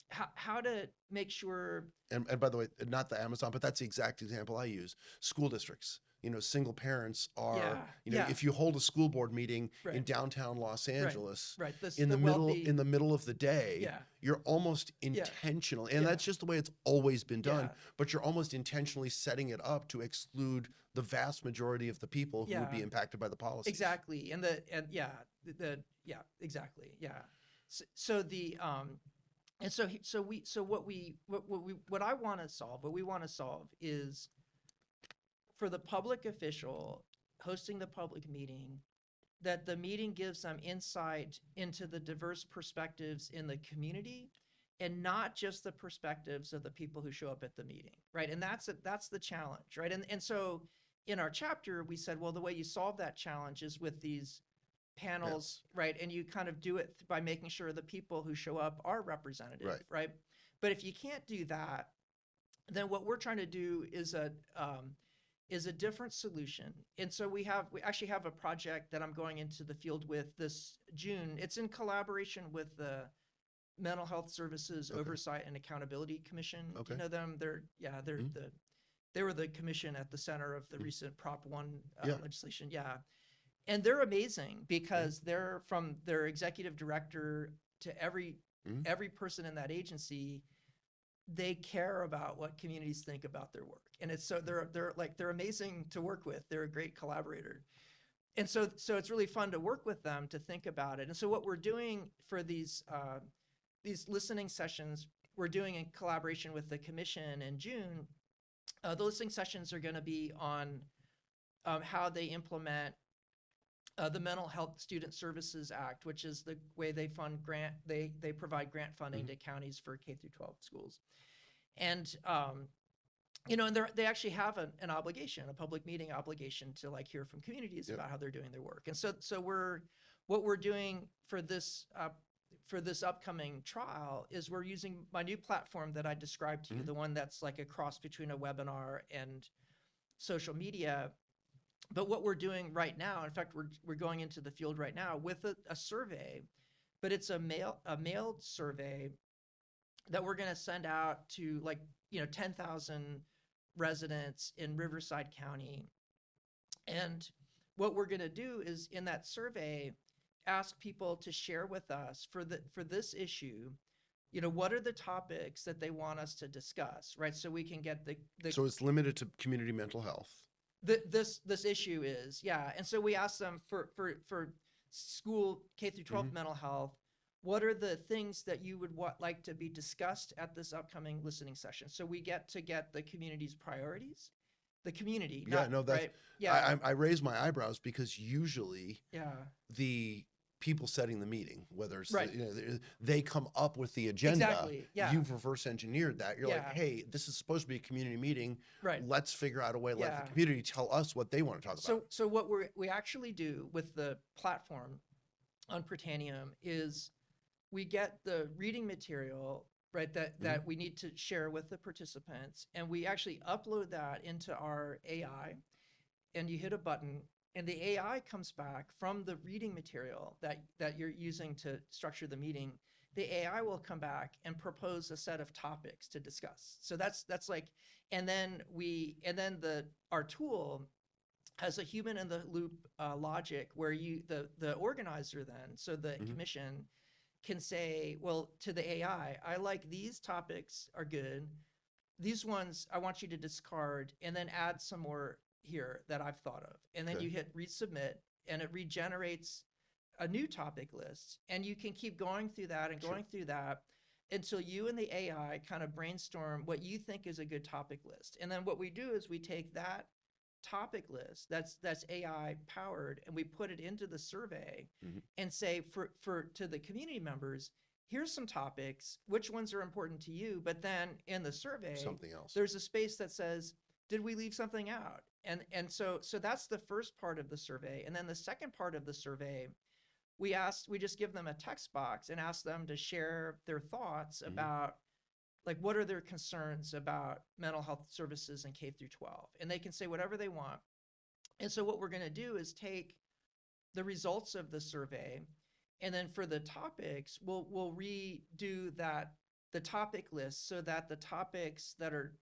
how to make sure. And by the way, not the Amazon, but that's the exact example I use. School districts, single parents are, if you hold a school board meeting in Right. downtown Los Angeles, Right. in the middle wealthy, in the middle of the day, Yeah. you're almost intentionally, and Yeah. that's just the way it's always been done, Yeah. but you're almost intentionally setting it up to exclude the vast majority of the people who would be Yeah. impacted by the policy. Exactly. Exactly. Yeah. So the and so what I want to solve, what we want to solve is for the public official hosting the public meeting, that the meeting gives them insight into the diverse perspectives in the community and not just the perspectives of the people who show up at the meeting, right? And that's the challenge, right? And so in our chapter, we said, well, the way you solve that challenge is with these panels, right? And you kind of do it by making sure the people who show up are representative, right? But if you can't do that, then what we're trying to do is a different solution. And so we actually have a project that I'm going into the field with this June. It's in collaboration with the Mental Health Services Oversight and Accountability Commission. Do Okay. you know them? They were the commission at the center of the recent Prop 1 legislation. Yeah. And they're amazing because they're from their executive director to every person in that agency. They care about what communities think about their work. And it's so they're amazing to work with. They're a great collaborator. And so it's really fun to work with them to think about it. And so what we're doing for these listening sessions, we're doing in collaboration with the commission in June. The listening sessions are going to be on how they implement the Mental Health Student Services Act, which is the way they fund they provide grant funding to counties for K through 12 schools. And and they actually have an obligation, a public meeting obligation to hear from communities about how they're doing their work. And so what we're doing for this upcoming trial is we're using my new platform that I described to you, the one that's like a cross between a webinar and social media. But what we're doing right now, in fact, we're going into the field right now with a survey, but it's a mailed survey that we're going to send out to 10,000 residents in Riverside County. And what we're going to do is in that survey, ask people to share with us for this issue, what are the topics that they want us to discuss, right? So we can get the So it's limited to community mental health. This issue is, and so we asked them for school K through 12 mental health, what are the things that you would like to be discussed at this upcoming listening session? So we get the community's priorities, the community. Right? I raise my eyebrows because usually the people setting the meeting, whether it's they come up with the agenda. Exactly. Yeah. You've reverse engineered that. You're like, hey, this is supposed to be a community meeting. Right. Let's figure out a way to let the community tell us what they want to talk about. So what we actually do with the platform on Britannium is we get the reading material, right, that we need to share with the participants, and we actually upload that into our AI, and you hit a button, and the AI comes back from the reading material that you're using to structure the meeting. The AI will come back and propose a set of topics to discuss. So that's and then our tool has a human in the loop logic where the organizer then, so the commission can say, well, to the AI, I like these topics are good. These ones I want you to discard and then add some more here that I've thought of. And then you hit resubmit and it regenerates a new topic list. And you can keep going through that and going through that until you and the AI kind of brainstorm what you think is a good topic list. And then what we do is we take that topic list that's AI powered, and we put it into the survey Mhm. and say to the community members, here's some topics, which ones are important to you, but then in the survey, Something else. there's a space that says, did we leave something out? And so that's the first part of the survey. And then the second part of the survey, we just give them a text box and ask them to share their thoughts about, like, what are their concerns about mental health services in K through 12? And they can say whatever they want. And so what we're going to do is take the results of the survey, and then for the topics, we'll redo the topic list so that the topics that are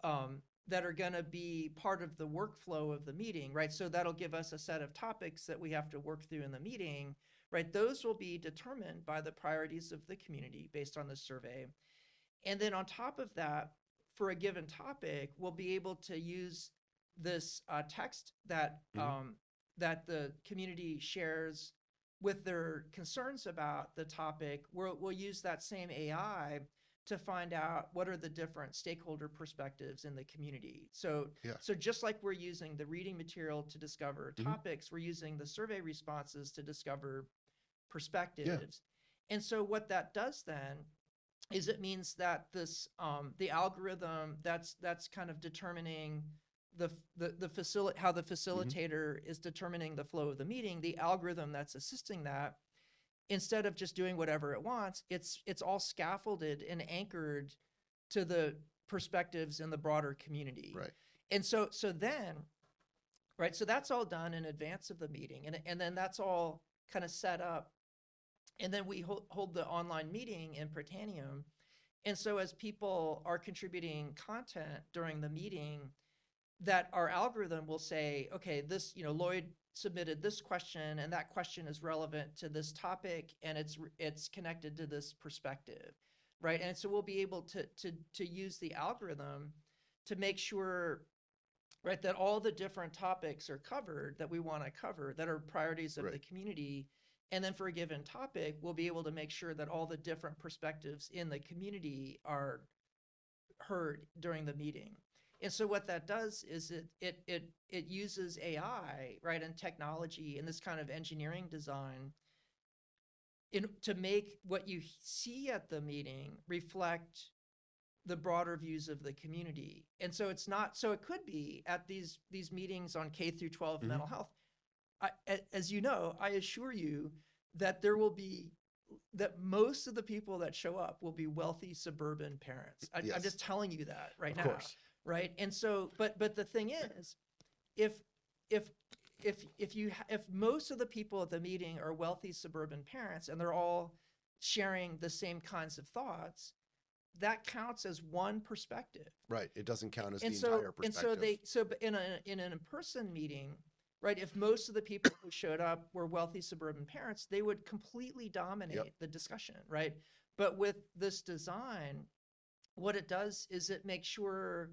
going to be part of the workflow of the meeting, right? So that'll give us a set of topics that we have to work through in the meeting, right? Those will be determined by the priorities of the community based on the survey. And then on top of that, for a given topic, we'll be able to use this text that that the community shares with their concerns about the topic. We'll use that same AI to find out what are the different stakeholder perspectives in the community. So just like we're using the reading material to discover topics, we're using the survey responses to discover perspectives. And so what that does then is it means that this the algorithm that's kind of determining how the facilitator is determining the flow of the meeting, the algorithm that's assisting that, instead of just doing whatever it wants, it's all scaffolded and anchored to the perspectives in the broader community. Right. And so then, right, so that's all done in advance of the meeting, and then that's all kind of set up. And then we hold the online meeting in Britannium. And so as people are contributing content during the meeting, that our algorithm will say, okay, this, Lloyd submitted this question, and that question is relevant to this topic, and it's connected to this perspective, right? And so we'll be able to use the algorithm to make sure, right, that all the different topics are covered that we want to cover, that are priorities of the community. And then for a given topic, we'll be able to make sure that all the different perspectives in the community are heard during the meeting. And so what that does is it uses AI, right, and technology and this kind of engineering design to make what you see at the meeting reflect the broader views of the community. And so it could be at these meetings on K through 12 mental health. As you know, I assure you that that most of the people that show up will be wealthy suburban parents. I'm just telling you that right now. Of course. Right. And so, but the thing is, if most of the people at the meeting are wealthy suburban parents and they're all sharing the same kinds of thoughts, that counts as one perspective. Right. It doesn't count as the entire perspective. And so in an in-person meeting, right, if most of the people who showed up were wealthy suburban parents, they would completely dominate the discussion, right? But with this design, what it does is it makes sure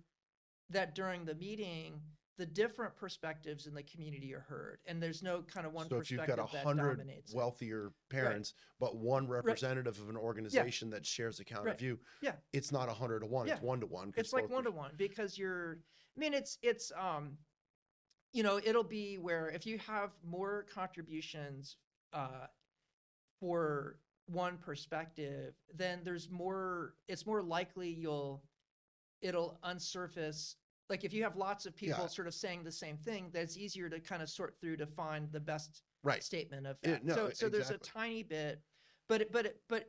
that during the meeting, the different perspectives in the community are heard, and there's no kind of one perspective that dominates. So if you've got 100 wealthier parents, but one representative of an organization that shares a counter view, it's not 100 to 1, it's 1 to 1. It's like 1 to 1 because it'll be where if you have more contributions for one perspective, then it's more likely it'll unsurface. Like if you have lots of people sort of saying the same thing, that's easier to kind of sort through to find the best statement of that. So there's a tiny bit, but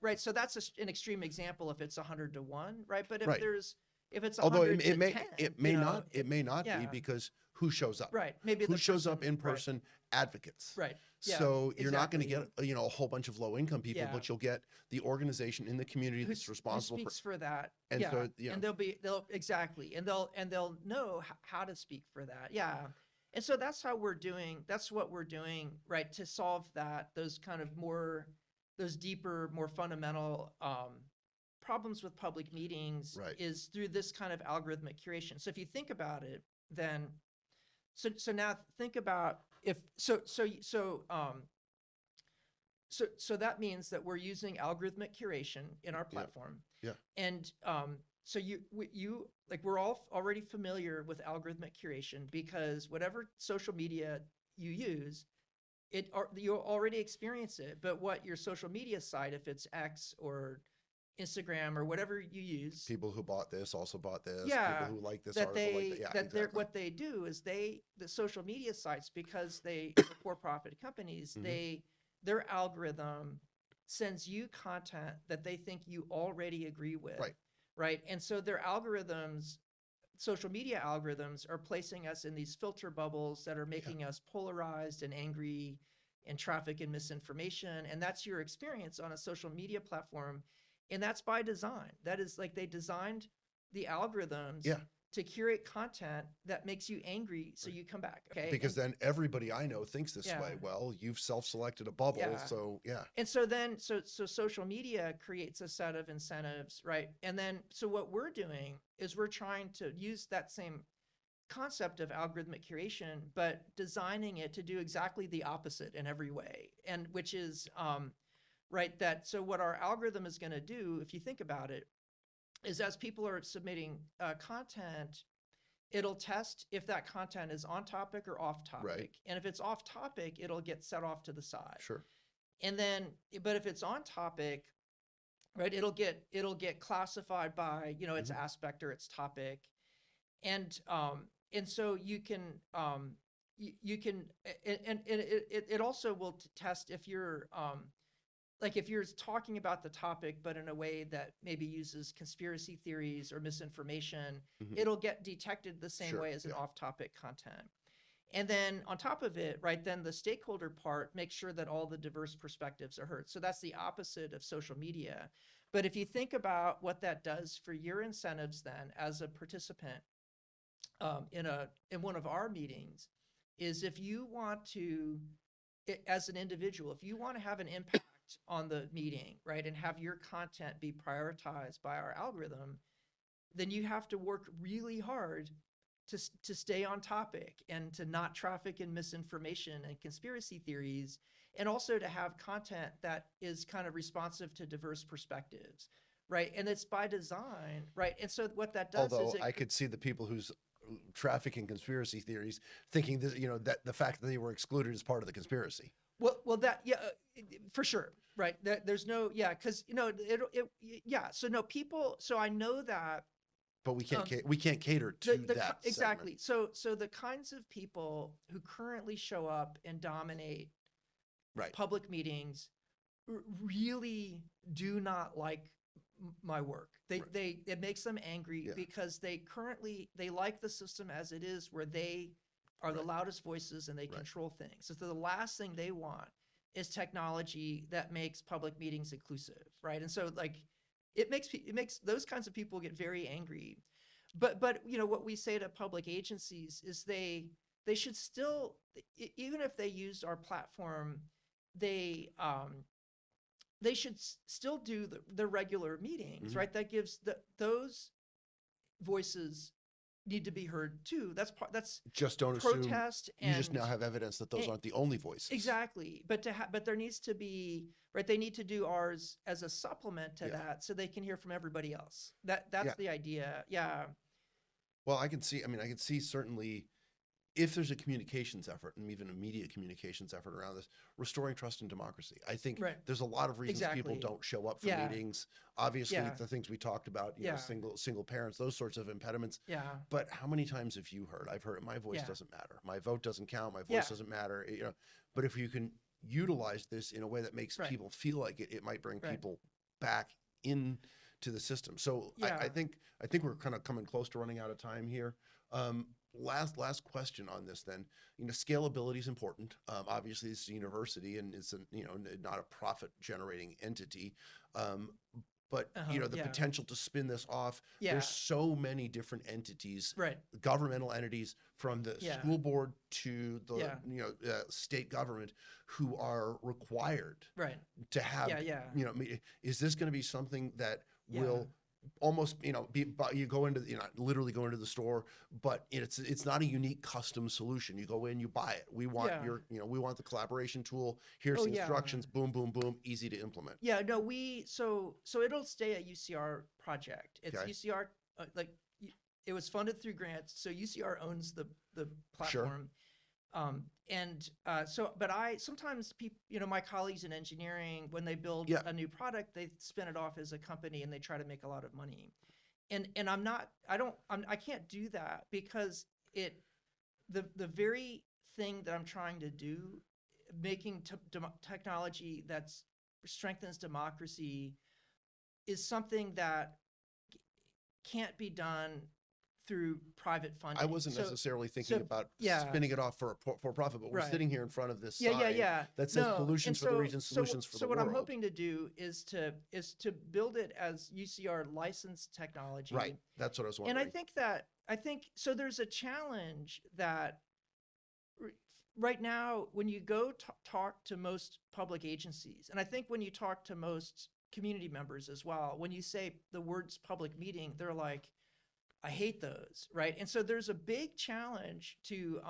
right. So that's an extreme example if it's 100 to 1, right? But if it's 100 although to 10, it may not be because who shows up? Right. Maybe who shows up in person? Advocates. Right. Yeah, so you're not going to get a whole bunch of low income people, but you'll get the organization in the community that's responsible for that. And and they'll know how to speak for that. Yeah. And so that's what we're doing, right, to solve those deeper, more fundamental problems with public meetings is through this kind of algorithmic curation. So if you think about it, then so now think about so that means that we're using algorithmic curation in our platform. Yeah. And so you like, we're all already familiar with algorithmic curation, because whatever social media you use, you already experience it. But what your social media site, if it's X or Instagram or whatever you use, People who bought this also bought this. yeah, People who like this that article like they that. Yeah, that they're exactly. what they do is the social media sites, because they for-profit companies, Mhm. their algorithm sends you content that they think you already agree with, Right. right? And so their algorithms, social media algorithms, are placing us in these filter bubbles that are making us polarized and angry and traffic and misinformation. And that's your experience on a social media platform. And that's by design. That is, like, they designed the algorithms Yeah. to curate content that makes you angry, so you come back. Okay. Because then everybody I know thinks this Yeah. way. Well, you've self-selected a bubble, Yeah. so yeah. And so then, so social media creates a set of incentives, right? And then, so what we're doing is we're trying to use that same concept of algorithmic curation, but designing it to do exactly the opposite in every way. And which is, right, that, so what our algorithm is going to do, if you think about it, is as people are submitting content, it'll test if that content is on topic or off topic. Right. And if it's off topic, it'll get set off to the side. Sure. And then, but if it's on topic, right, it'll get classified by, its aspect or its topic. And so you can, you can, and it also will test if you're, like, if you're talking about the topic, but in a way that maybe uses conspiracy theories or misinformation, Mhm. it'll get detected the same Sure, way as an yeah. off-topic content. And then on top of it, right, then the stakeholder part makes sure that all the diverse perspectives are heard. So that's the opposite of social media. But if you think about what that does for your incentives then as a participant in one of our meetings, is if you want to, as an individual, if you want to have an impact on the meeting, right, and have your content be prioritized by our algorithm, then you have to work really hard to stay on topic and to not traffic in misinformation and conspiracy theories, and also to have content that is kind of responsive to diverse perspectives, right? And it's by design, right? And so what that does Although is I could see the people who's trafficking conspiracy theories thinking that, that the fact that they were excluded is part of the conspiracy. well, that, yeah, for sure, right? There's no, yeah, because yeah. So no, people. So I know that. But we can't cater to that exactly. segment. So the kinds of people who currently show up and dominate Right. public meetings really do not like my work. It makes them angry, because they like the system as it is, where they are the loudest voices and they control things. So the last thing they want is technology that makes public meetings inclusive, right? And so, like, it makes those kinds of people get very angry. But what we say to public agencies is they should still, even if they use our platform, they should still do the regular meetings, right? That gives those voices need to be heard too. That's just don't protest, assume you just now have evidence that those aren't the only voices. Exactly. But but there needs to be, right, they need to do ours as a supplement to that, so they can hear from everybody else. That's the idea. Yeah. Well, I can see certainly, if there's a communications effort, and even a media communications effort around this, restoring trust in democracy. I think there's a lot of reasons people don't show up for meetings. Obviously, the things we talked about, single parents, those sorts of impediments. Yeah. But how many times have you heard? I've heard, my voice doesn't matter. My vote doesn't count. My voice doesn't matter. But if you can utilize this in a way that makes people feel like it might bring people back into the system. So I think we're kind of coming close to running out of time here. Last question on this then. Scalability is important. Obviously, it's a university and it's not a profit generating entity. But the potential to spin this off. There's so many different entities, governmental entities, from the school board to the state government, who are required to have. Is this going to be something that will almost, you go into, literally go into the store, but it's not a unique custom solution. You go in, you buy it. We want Yeah. we want the collaboration tool. Here's Oh, the yeah. instructions, boom, boom, boom, easy to implement. Yeah, no, so it'll stay a UCR project. It's Okay. UCR, it was funded through grants, so UCR owns the Sure. platform. But sometimes people, my colleagues in engineering, when they build Yeah. a new product, they spin it off as a company and they try to make a lot of money. And I can't do that because the very thing that I'm trying to do, making technology that strengthens democracy, is something that can't be done through private funding. I wasn't necessarily thinking about yeah. spinning it off for profit, but we're Right. sitting here in front of this Yeah, sign No, that says solutions and for the region, solutions for the so world. what I'm hoping to do is to build it as UCR licensed technology. Right. That's what I was And wondering. I think so there's a challenge that right now, when you go talk to most public agencies, and I think when you talk to most community members as well, when you say the words public meeting, they're like, I hate those, right? And so there's a big challenge to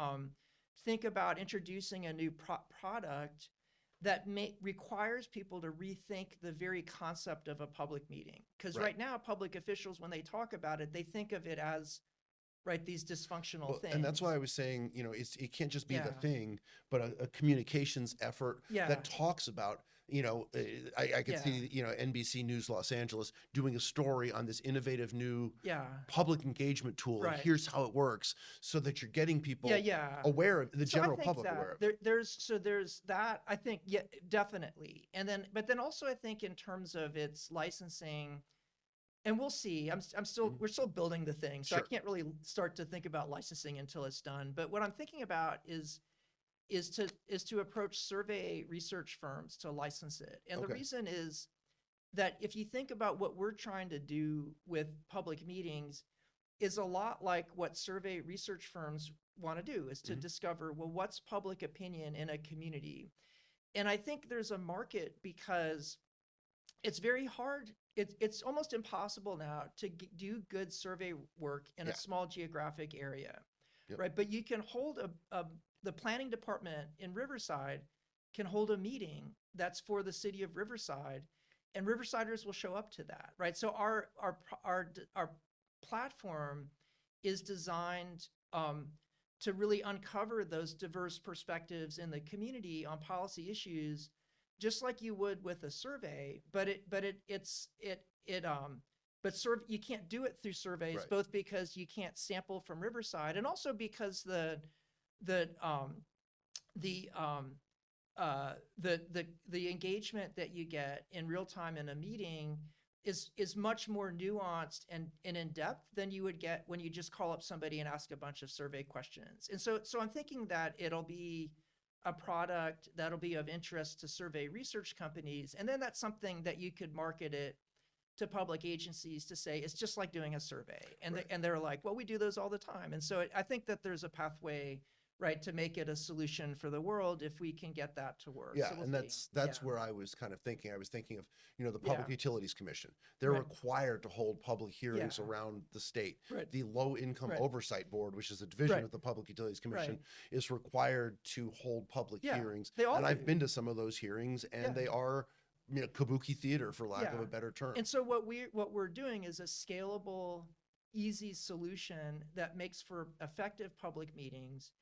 think about introducing a new product that requires people to rethink the very concept of a public meeting. Because right now, public officials, when they talk about it, they think of it as these dysfunctional things. And that's why I was saying, it can't just be the Yeah. thing, but a communications effort Yeah. that talks about, I could see, NBC News Los Angeles doing a story on this innovative new Yeah. public engagement tool. And Right. here's how it works, so that you're getting people Yeah. aware of, the So I general think public that aware of it. there's that, I think, yeah, definitely. But then also I think in terms of its licensing, and we'll see, we're still building the thing, so I Sure. can't really start to think about licensing until it's done. But what I'm thinking about is to approach survey research firms to license it. And the Okay. reason is that if you think about what we're trying to do with public meetings, is a lot like what survey research firms want to do, is to discover, well, what's public opinion in a community? And I think there's a market because it's very hard. It's almost impossible now to do good survey work in Yeah. a small geographic area, Yep. right? But you can hold the planning department in Riverside can hold a meeting that's for the city of Riverside, and Riversiders will show up to that, right? So our platform is designed to really uncover those diverse perspectives in the community on policy issues, just like you would with a survey. But you can't do it through surveys, Right. both because you can't sample from Riverside, and also because the engagement that you get in real time in a meeting is much more nuanced and in depth than you would get when you just call up somebody and ask a bunch of survey questions. And so I'm thinking that it'll be a product that'll be of interest to survey research companies, and then that's something that you could market it to public agencies to say it's just like doing a survey, and Right. they're like, well, we do those all the time. And so I think that there's a pathway, right, to make it a solution for the world if we can get that to work. Yeah, So we'll and see. that's Yeah. where I was kind of thinking. I was thinking of, the Public Yeah. Utilities Commission. They're Right. required to hold public hearings Yeah. around the state. Right. The Low Income Right. Oversight Board, which is a division Right. of the Public Utilities Commission, Right. is required to hold public Yeah, hearings. they all And I've do. been to some of those hearings, and Yeah. they are, kabuki theater, for lack of Yeah. a better term. And so what we're doing is a scalable, easy solution that makes for effective public meetings.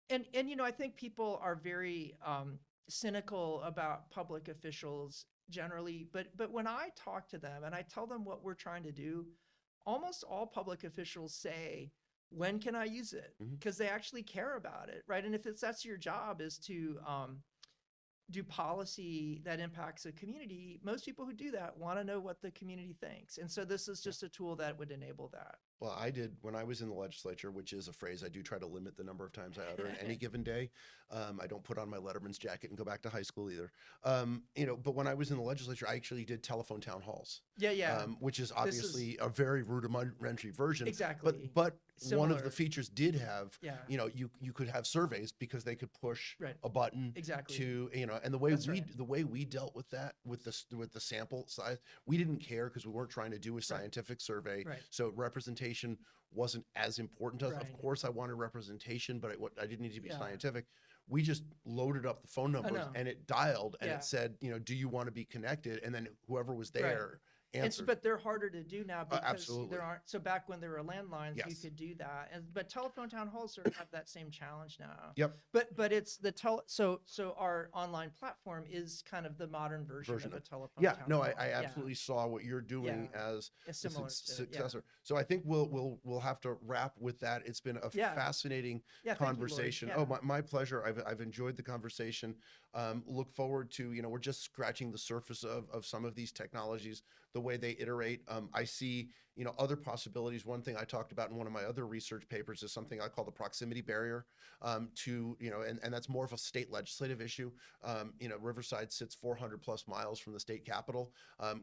And I think people are very cynical about public officials generally, but when I talk to them and I tell them what we're trying to do, almost all public officials say, when can I use it? Because they actually care about it, right? And if that's your job, is to do policy that impacts a community, most people who do that want to know what the community thinks. And so this is just a tool that would enable that. Well, I did when I was in the legislature, which is a phrase I do try to limit the number of times I utter in any given day. I don't put on my Letterman's jacket and go back to high school either. But when I was in the legislature, I actually did telephone town halls. Yeah. Which is This is- obviously a very rudimentary version. Exactly. But one of Similar. the features did have, Yeah. you could have surveys because they could push Right. a button Exactly. to, and the way That's right. the way we dealt with that with the sample size, we didn't care because we weren't trying to do a scientific survey. Right. So representation wasn't as important to us. Of Right. course, I wanted representation, but I didn't need to be Yeah. scientific. We just loaded up the phone numbers know. and it dialed and Yeah. it said, do you want to be connected? And then whoever was Right. there answered. But they're harder to do now because absolutely. there aren't. So back when there were landlines, you Yes. could do that. But telephone town halls sort of have that same challenge now. Yep. But it's so our online platform is kind of the modern version of a telephone. Yeah, town no, hall. I absolutely saw what you're doing as A a similar successor. So I think we'll have to wrap with that. It's been a fascinating Thank you, Lloyd. conversation. Yeah. Oh, my pleasure. I've enjoyed the conversation. Look forward to, we're just scratching the surface of some of these technologies, the way they iterate. I see, other possibilities. One thing I talked about in one of my other research papers is something I call the proximity barrier and that's more of a state legislative issue. Riverside sits 400 plus miles from the state capitol.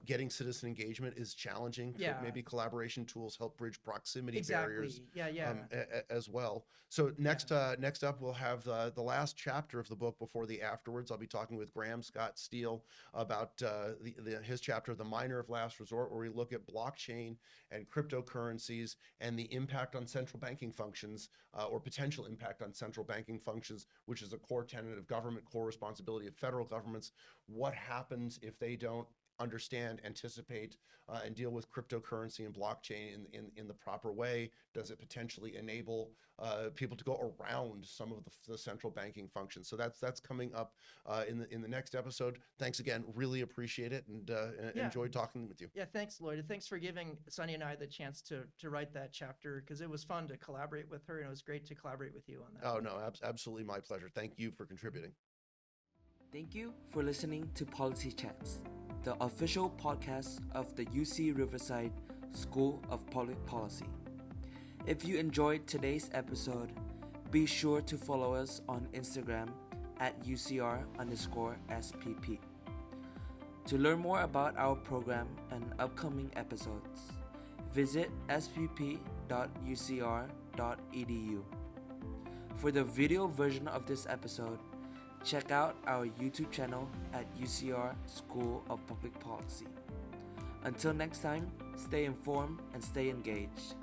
Getting citizen engagement is challenging. Yeah. Maybe collaboration tools help bridge proximity Exactly. barriers Yeah. as well. So next up, we'll have the last chapter of the book before the afterwards. I'll be talking with Graham Scott Steele about his chapter, The Miner of Last Resort, where we look at blockchain and cryptocurrencies and the impact on central banking functions or potential impact on central banking functions, which is a core tenet of government, core responsibility of federal governments. What happens if they don't understand, anticipate, and deal with cryptocurrency and blockchain in the proper way? Does it potentially enable people to go around some of the central banking functions? So that's coming up in the next episode. Thanks again. Really appreciate it and enjoyed talking with you. Yeah, thanks, Lloyd. And thanks for giving Sunny and I the chance to write that chapter, because it was fun to collaborate with her and it was great to collaborate with you on that. Oh, no, absolutely my pleasure. Thank you for contributing. Thank you for listening to Policy Chats, the official podcast of the UC Riverside School of Public Policy. If you enjoyed today's episode, be sure to follow us on Instagram at UCR_SPP. To learn more about our program and upcoming episodes, visit spp.ucr.edu. For the video version of this episode, check out our YouTube channel at UCR School of Public Policy. Until next time, stay informed and stay engaged.